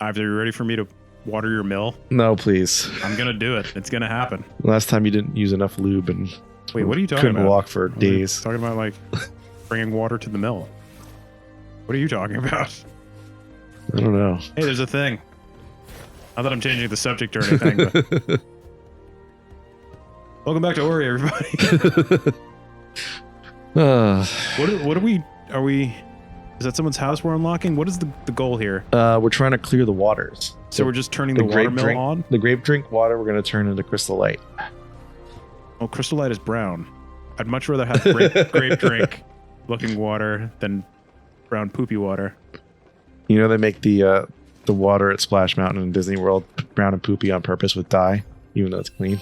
Ives, are you ready for me to water your mill? No, please. I'm gonna do it. It's gonna happen. Last time you didn't use enough lube and Wait, what are you talking couldn't about? walk for days. Talking about like bringing water to the mill. What are you talking about? I don't know. Hey, there's a thing. Not that I'm changing the subject or anything, but welcome back to Ori, everybody. What are we? Is that someone's house we're unlocking? What is the goal here? We're trying to clear the waters. So we're just turning the water mill on? The grape drink water we're going to turn into crystal light. Well, crystal light is brown. I'd much rather have grape drink looking water than brown poopy water. You know they make the water at Splash Mountain in Disney World brown and poopy on purpose with dye, even though it's clean.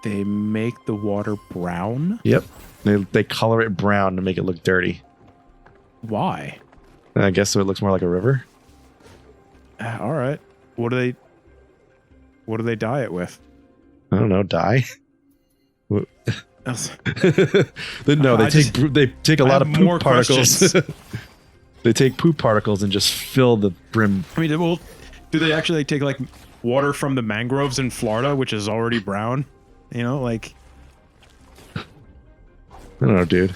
They make the water brown? Yep. They color it brown to make it look dirty. Why? I guess so it looks more like a river. All right. What do they dye it with? I don't know, dye. No, they take a lot of poop particles. They take poop particles and just fill the brim. I mean, well, do they actually take like water from the mangroves in Florida, which is already brown? You know, like. I don't know, dude.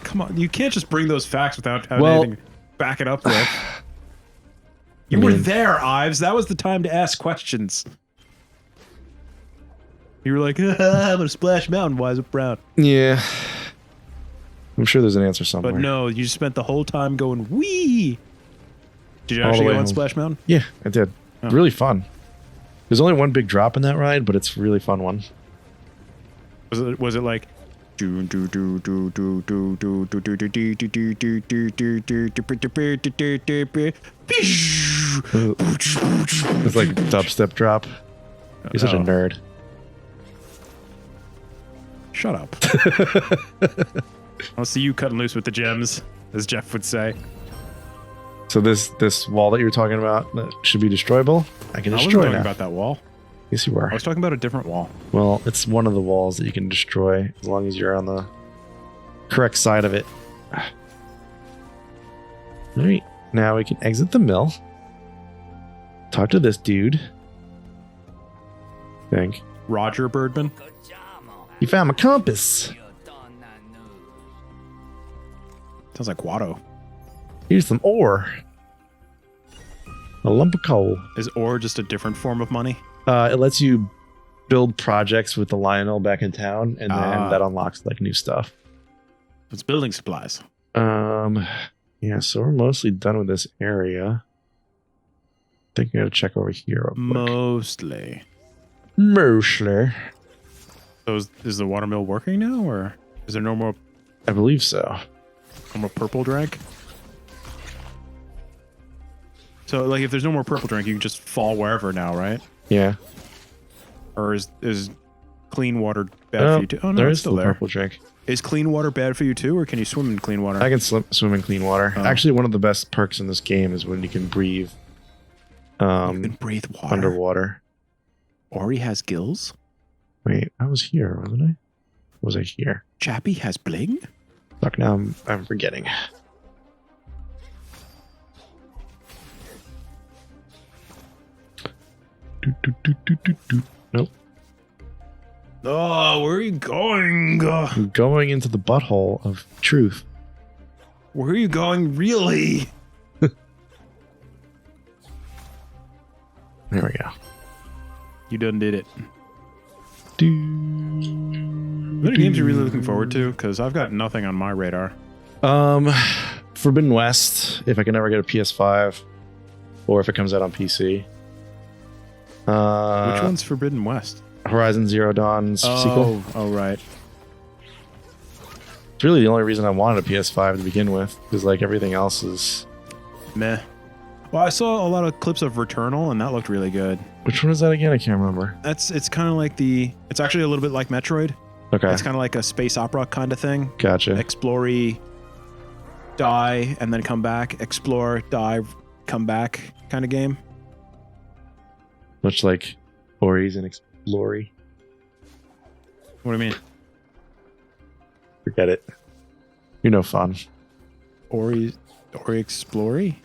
Come on, you can't just bring those facts without having anything to back it up with. You were there, Ives. That was the time to ask questions. You were like, I'm gonna Splash Mountain. Why is it brown? Yeah. I'm sure there's an answer somewhere. But no, you spent the whole time going, wee! Did you actually go on Splash Mountain? Yeah, I did. Oh. Really fun. There's only one big drop in that ride, but it's a really fun one. Was it like it's like dubstep drop. You're such a nerd. Shut up. I'll see you cutting loose with the gems, as Jeff would say. So this wall that you're talking about that should be destroyable, I can destroy. I wasn't talking about that wall. Yes, you were. I was talking about a different wall. Well, it's one of the walls that you can destroy as long as you're on the correct side of it. All right, now we can exit the mill. Talk to this dude. Think. Roger Birdman. You found my compass. Sounds like Watto. Here's some ore. A lump of coal. Is ore just a different form of money? It lets you build projects with the Lionel back in town, and then that unlocks like new stuff. It's building supplies. Yeah, so we're mostly done with this area. I think I gotta check over here. Mostly. So is the watermill working now, or is there no more? I believe so. No more purple drink? So, like, if there's no more purple drink, you can just fall wherever now, right? Yeah. Or is clean water bad for you too? Oh, no, there it's is still there. Purple drink. Is clean water bad for you too, or can you swim in clean water? I can swim in clean water. Oh. Actually, one of the best perks in this game is when you can breathe. You can breathe water underwater. Ori has gills. Wait, I was here, wasn't I? Was I here? Chappie has bling. Fuck! Now I'm forgetting. Nope. Oh, where are you going? I'm going into the butthole of truth. Where are you going, really? There we go. You done did it. What games are you really looking forward to? Because I've got nothing on my radar. Forbidden West, if I can ever get a PS5, or if it comes out on PC. Which one's Forbidden West? Horizon Zero Dawn's sequel. Oh, right. It's really the only reason I wanted a PS5 to begin with, because like everything else is meh. Well, I saw a lot of clips of Returnal, and that looked really good. Which one is that again? I can't remember. It's kind of like it's actually a little bit like Metroid. Okay. It's kind of like a space opera kind of thing. Gotcha. Explore, die, and then come back. Explore, die, come back kind of game. Much like Ori's and Explory. What do you mean? Forget it. You're no fun. Ori Explory?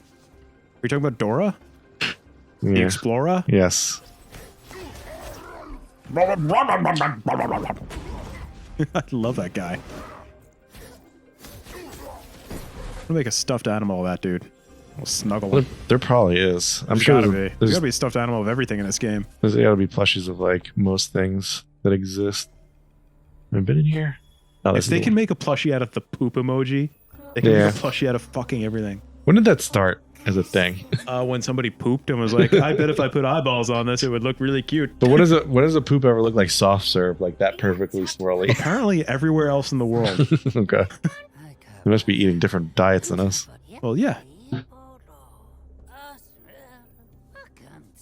you talking about Dora? The Yeah. Explorer? Yes. I love that guy. I'm gonna make a stuffed animal of that dude. We'll snuggle him. There probably is. I'm There's sure gotta be. there's There's gotta be a stuffed animal of everything in this game. gotta be plushies of like most things that exist. Have I been in here? Oh, If they can make a plushie out of the poop emoji, they can make a plushie out of fucking everything. When did that start as a thing? When somebody pooped and was like, I bet if I put eyeballs on this, it would look really cute. But what does a poop ever look like soft serve, like that perfectly swirly? Apparently everywhere else in the world. Okay. They must be eating different diets than us. Well, yeah.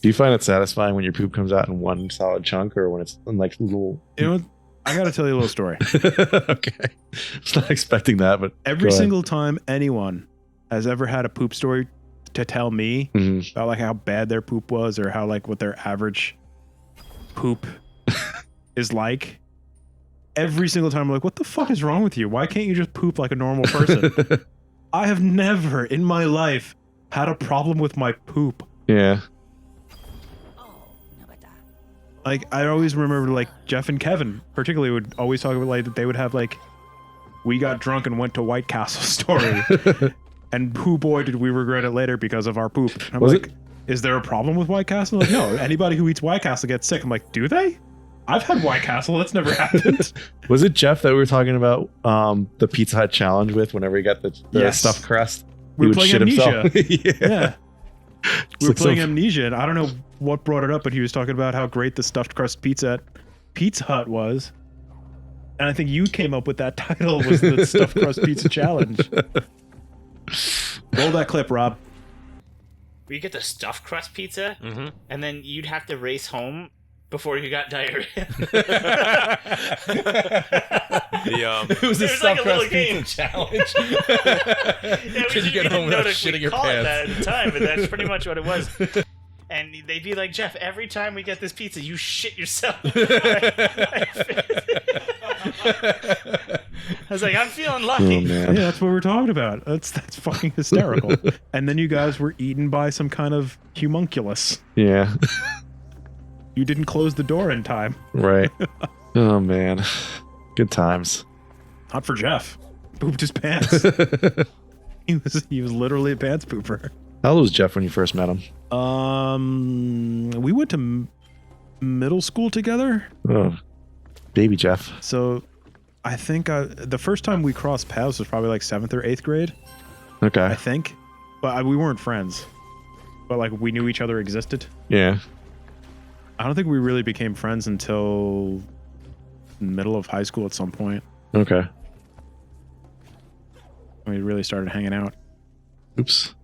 Do you find it satisfying when your poop comes out in one solid chunk or when it's in like little... You know, I gotta tell you a little story. Okay. I was not expecting that, but every single time anyone has ever had a poop story to tell me about like how bad their poop was or how like what their average poop is like, every single time I'm like, what the fuck is wrong with you? Why can't you just poop like a normal person? I have never in my life had a problem with my poop. Yeah. Like, I always remember, like, Jeff and Kevin, particularly, would always talk about, like, that they would have, like, we got drunk and went to White Castle story. And who boy did we regret it later because of our poop. And I'm like, is there a problem with White Castle? Like, no, anybody who eats White Castle gets sick. I'm like, do they? I've had White Castle. That's never happened. Was it Jeff that we were talking about the Pizza Hut challenge with whenever he got the stuffed crust? We were playing Amnesia. Yeah. We were playing Amnesia, and I don't know what brought it up, but he was talking about how great the stuffed crust pizza at Pizza Hut was. And I think you came up with that title, was the stuffed crust pizza challenge. Roll that clip, Rob. We get the stuffed crust pizza, and then you'd have to race home before you got diarrhea. It was a stuffed crust pizza challenge. Can you get home without shitting your pants? That at the time, but that's pretty much what it was. And they'd be like, Jeff, every time we get this pizza, you shit yourself. I was like, I'm feeling lucky. Oh, man. Yeah, that's what we're talking about. That's fucking hysterical. And then you guys were eaten by some kind of homunculus. Yeah. You didn't close the door in time. Right. Oh, man. Good times. Not for Jeff. Pooped his pants. He was literally a pants pooper. How old was Jeff when you first met him? We went to middle school together. Oh, baby Jeff. So I think the first time we crossed paths was probably like 7th or 8th grade. Okay. I think. But we weren't friends. But like we knew each other existed. Yeah. I don't think we really became friends until middle of high school at some point. Okay. We really started hanging out. Oops.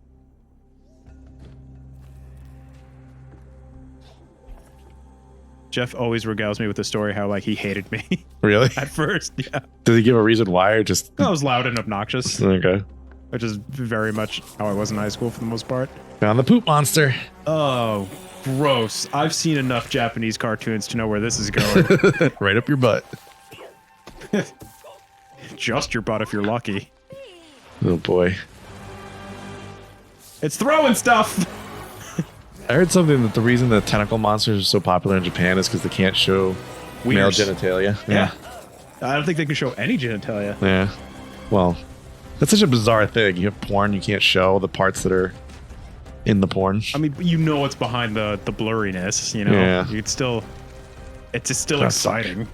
Jeff always regales me with the story how like he hated me. Really? At first, yeah. Did he give a reason why or just... I was loud and obnoxious, Okay. which is very much how I was in high school for the most part. Found the poop monster. Oh, gross. I've seen enough Japanese cartoons to know where this is going. Right up your butt. Just your butt if you're lucky. Oh, boy. It's throwing stuff! I heard something that the reason the tentacle monsters are so popular in Japan is because they can't show male Wieners. genitalia. Yeah. I don't think they can show any genitalia. Yeah. Well, that's such a bizarre thing. You have porn, you can't show the parts that are in the porn. I mean, you know what's behind the blurriness, you know? Yeah. It's still That exciting.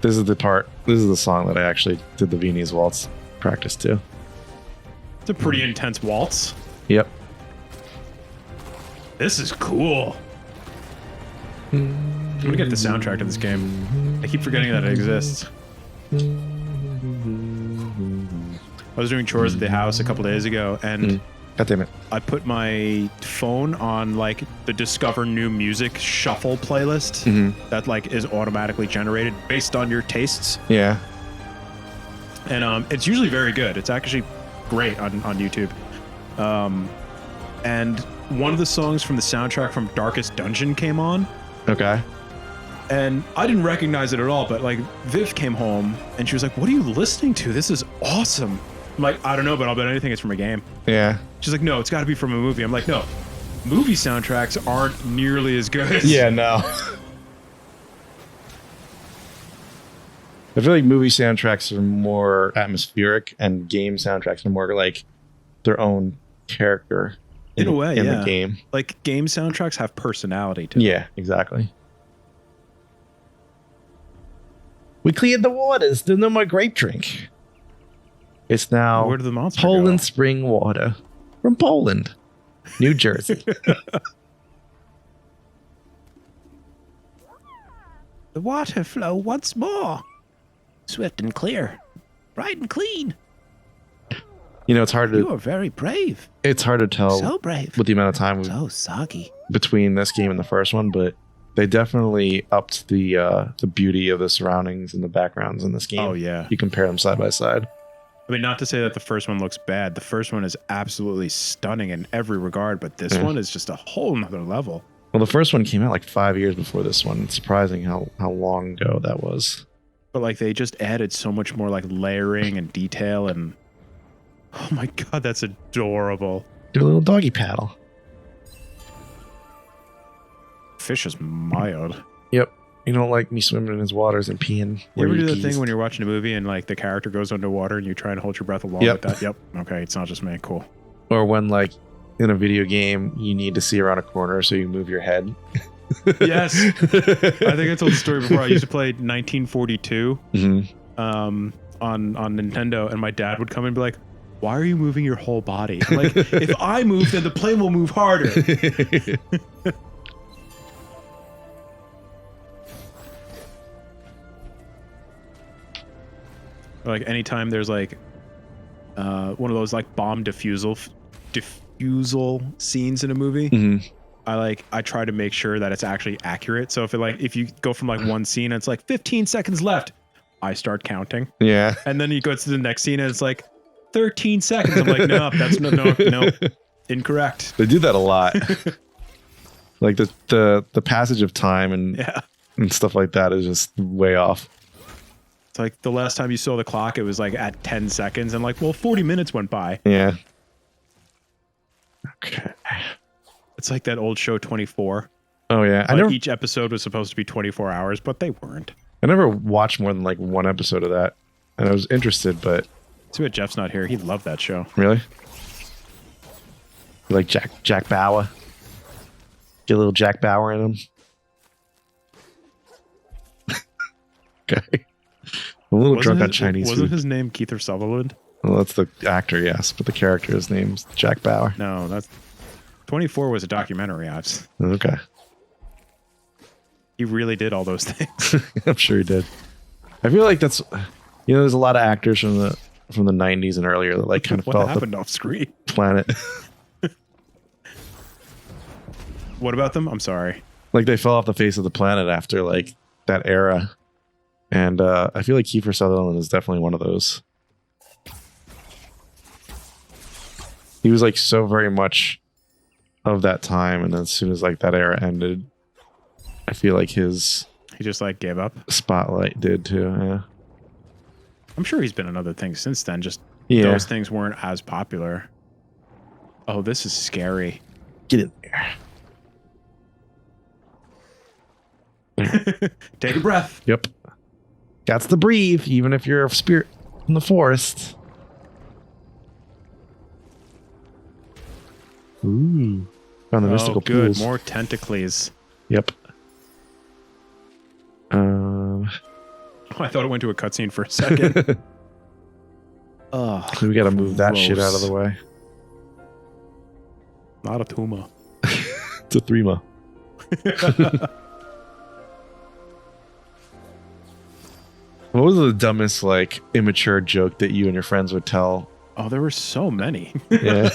This is the song that I actually did the Viennese waltz practice to. It's a pretty intense waltz. Yep. This is cool. I'm gonna get the soundtrack to this game. I keep forgetting that it exists. I was doing chores at the house a couple days ago, and God damn it. I put my phone on like the Discover New Music shuffle playlist that like is automatically generated based on your tastes. Yeah. And it's usually very good. It's actually great on YouTube. And one of the songs from the soundtrack from Darkest Dungeon came on. Okay. And I didn't recognize it at all, but like Viv came home and she was like, "What are you listening to? This is awesome." I'm like, I don't know, but I'll bet anything it's from a game. Yeah. She's like, no, it's got to be from a movie. I'm like, no, movie soundtracks aren't nearly as good. Yeah, no. I feel like movie soundtracks are more atmospheric, and game soundtracks are more like their own character. In a way, in yeah. the game. Like game soundtracks have personality to them. Yeah, exactly. We cleared the waters. There's no more grape drink. It's now Where did the monster Poland go? spring water from Poland, New Jersey. The water flow once more. Swift and clear. Bright and clean. You know, it's hard to. You are very brave. It's hard to tell So brave. with the amount of time So soggy. between this game and the first one, but they definitely upped the beauty of the surroundings and the backgrounds in this game. Oh, yeah. You compare them side by side. I mean, not to say that the first one looks bad. The first one is absolutely stunning in every regard, but this one is just a whole nother level. Well, the first one came out like 5 years before this one. It's surprising how long ago that was. But like they just added so much more like layering and detail, and oh my god, that's adorable. Do a little doggy paddle. Fish is mild. Yep. You don't like me swimming in his waters and peeing. You ever do the thing when you're watching a movie and like the character goes underwater and you try and hold your breath along with that? Yep. Okay, it's not just me. Cool. Or when like in a video game you need to see around a corner so you move your head. Yes. I think I told the story before. I used to play 1942 on Nintendo, and my dad would come and be like, why are you moving your whole body? I'm like, if I move, then the plane will move harder. Like anytime there's like one of those like bomb diffusal scenes in a movie, I try to make sure that it's actually accurate. So if you go from like one scene and it's like 15 seconds left, I start counting. Yeah. And then you go to the next scene and it's like 13 seconds. I'm like, no, that's no, incorrect. They do that a lot. Like the passage of time and stuff like that is just way off. It's like the last time you saw the clock, it was like at 10 seconds. And like, well, 40 minutes went by. Yeah. Okay. It's like that old show 24. Oh yeah, Each episode was supposed to be 24 hours, but they weren't. I never watched more than like one episode of that, and I was interested, but See what Jeff's not here. He loved that show. really, you like Jack Bauer. Get a little Jack Bauer in him. Okay, I'm a little drunk on Chinese Wasn't food. his name Keith Sutherland? Well, that's the actor, yes, but the character's name's Jack Bauer. No, that's 24 was a documentary, Ives. Okay, He really did all those things. I'm sure he did. I feel like that's, there's a lot of actors from the 90s and earlier that like kind of What fell off happened the off screen? planet. What about them? I'm sorry. Like they fell off the face of the planet after like that era. And I feel like Kiefer Sutherland is definitely one of those. He was like so very much of that time, and as soon as like that era ended, I feel like his He just like gave up. spotlight did too. Yeah. I'm sure he's been in other things since then. Just Yeah. those things weren't as popular. Oh, this is scary. Get in there. Take a breath. Yep. Got to breathe, even if you're a spirit in the forest. Ooh. Found the mystical good. pools. More tentacles. Yep. Oh, I thought it went to a cutscene for a second. Oh, we gotta move that shit out of gross. the way. Not a Tuma. It's a 3-ma. What was the dumbest, like, immature joke that you and your friends would tell? Oh, there were so many. Yeah.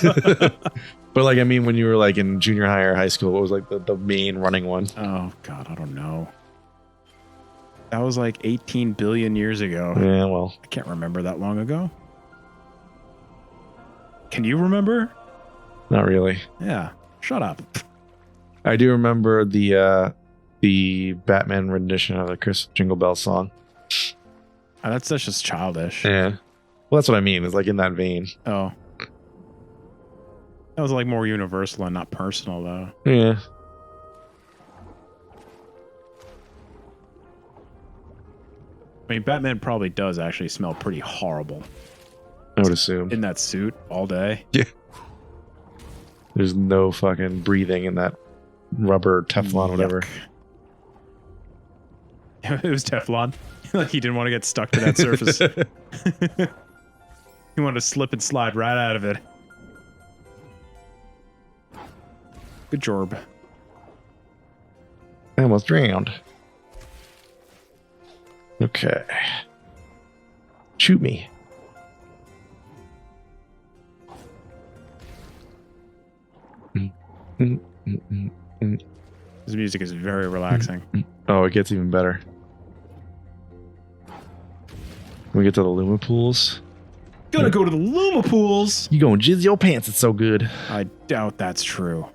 But, like, I mean, when you were, like, in junior high or high school, what was, like, the main running one? Oh, God, I don't know. That was like 18 billion years ago. Yeah, well. I can't remember that long ago. Can you remember? Not really. Yeah. Shut up. I do remember the Batman rendition of the Chris Jingle Bell song. That's just childish. Yeah. Well, that's what I mean. It's like in that vein. Oh. That was like more universal and not personal, though. Yeah. I mean, Batman probably does actually smell pretty horrible. I would assume. In that suit all day. Yeah. There's no fucking breathing in that rubber Teflon, whatever. It was Teflon. Like he didn't want to get stuck to that surface. He wanted to slip and slide right out of it. Good job. I almost drowned. Okay. Shoot me. This music is very relaxing. Oh, it gets even better. When we get to the Luma pools. Gonna go to the Luma pools. You gonna jizz your pants, it's so good. I doubt that's true.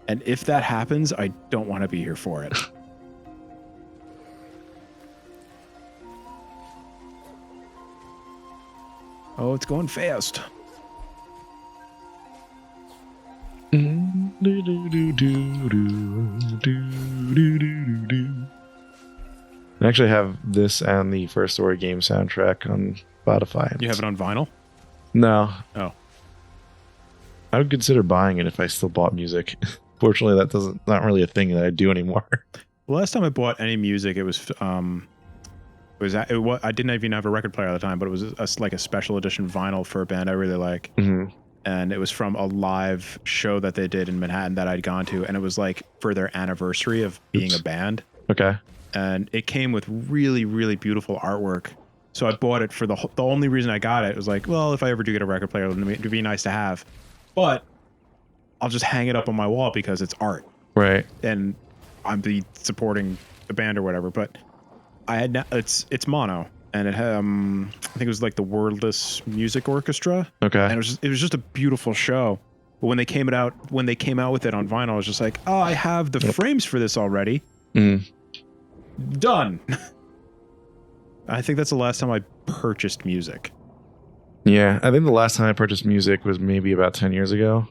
And if that happens, I don't want to be here for it. Oh, it's going fast. I actually have this and the First Story game soundtrack on Spotify. You have it on vinyl? No. Oh. I would consider buying it if I still bought music. Fortunately, not really a thing that I do anymore. The last time I bought any music, it was I didn't even have a record player at the time, but it was like a special edition vinyl for a band I really like. Mm-hmm. And it was from a live show that they did in Manhattan that I'd gone to, and it was like for their anniversary of being a band. Okay. And it came with really, really beautiful artwork. So I bought it for the only reason I got it was like, well, if I ever do get a record player, it'd be nice to have. But I'll just hang it up on my wall because it's art. Right. And I'm supporting the band or whatever. But I had it's mono, and it had I think it was like the Wordless Music Orchestra. Okay. And it was just a beautiful show. But when they came out with it on vinyl, I was just like, oh, I have the frames for this already. Mm. Done. I think that's the last time I purchased music. Yeah, I think the last time I purchased music was maybe about 10 years ago.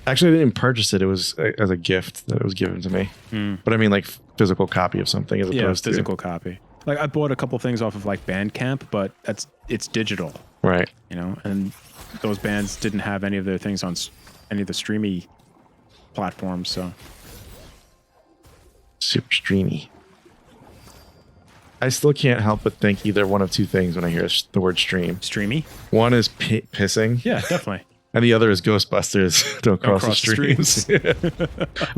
Actually, I didn't purchase it. It was as a gift that it was given to me. Mm. But I mean, like physical copy of something as opposed to physical copy. Like I bought a couple things off of like Bandcamp, but it's digital, right? You know, and those bands didn't have any of their things on any of the streamy platforms, so super streamy. I still can't help but think either one of two things when I hear the word stream. Streamy? One is pissing. Yeah, definitely. And the other is Ghostbusters. Don't cross the streams. I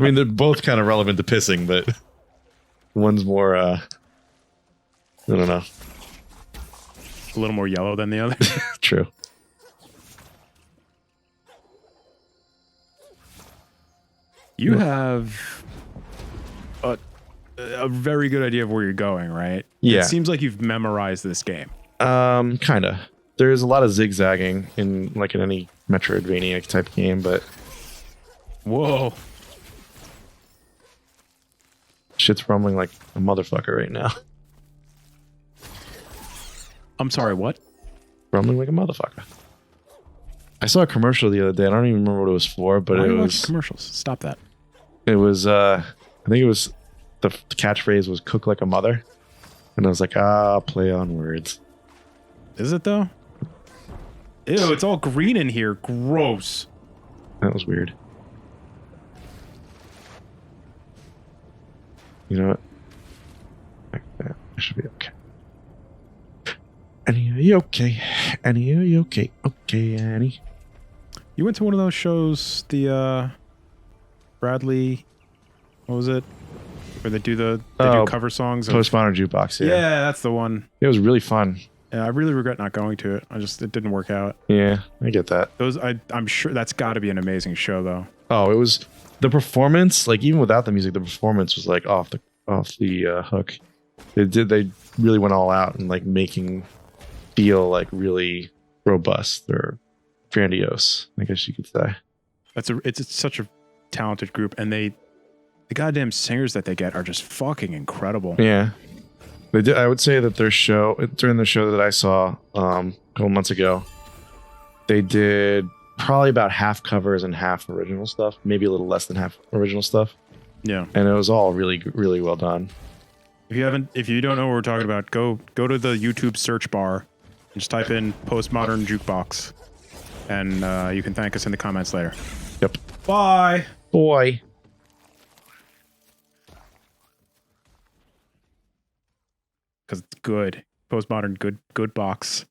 mean, they're both kind of relevant to pissing, but one's more, I don't know. A little more yellow than the other. True. You have a very good idea of where you're going, right? Yeah. It seems like you've memorized this game. Kind of. There's a lot of zigzagging in any Metroidvania type game, but whoa, shit's rumbling like a motherfucker right now. I'm sorry, what? Rumbling like a motherfucker. I saw a commercial the other day. I don't even remember what it was for, but it was commercials. Stop that. It was I think it was the catchphrase was "cook like a mother," and I was like, play on words. Is it though? Ew, it's all green in here. Gross. That was weird. You know what? Like that. I should be okay. Annie, are you okay? Annie, are you okay? Okay, Annie. You went to one of those shows, the Bradley, what was it? Where they do do cover songs. Postmodern Jukebox, yeah. Yeah, that's the one. It was really fun. Yeah, I really regret not going to it. It didn't work out. Yeah, I get that. I'm sure that's got to be an amazing show, though. Oh, it was the performance. Like even without the music, the performance was like off the hook. They really went all out and like making feel like really robust or grandiose, I guess you could say. It's such a talented group, and the goddamn singers that they get are just fucking incredible. Yeah. They did. I would say that during the show that I saw, couple months ago. They did probably about half covers and half original stuff, maybe a little less than half original stuff. Yeah. And it was all really, really well done. If you don't know what we're talking about, go to the YouTube search bar and just type in postmodern jukebox, and you can thank us in the comments later. Yep. Bye. Boy. Because it's good. Postmodern good box.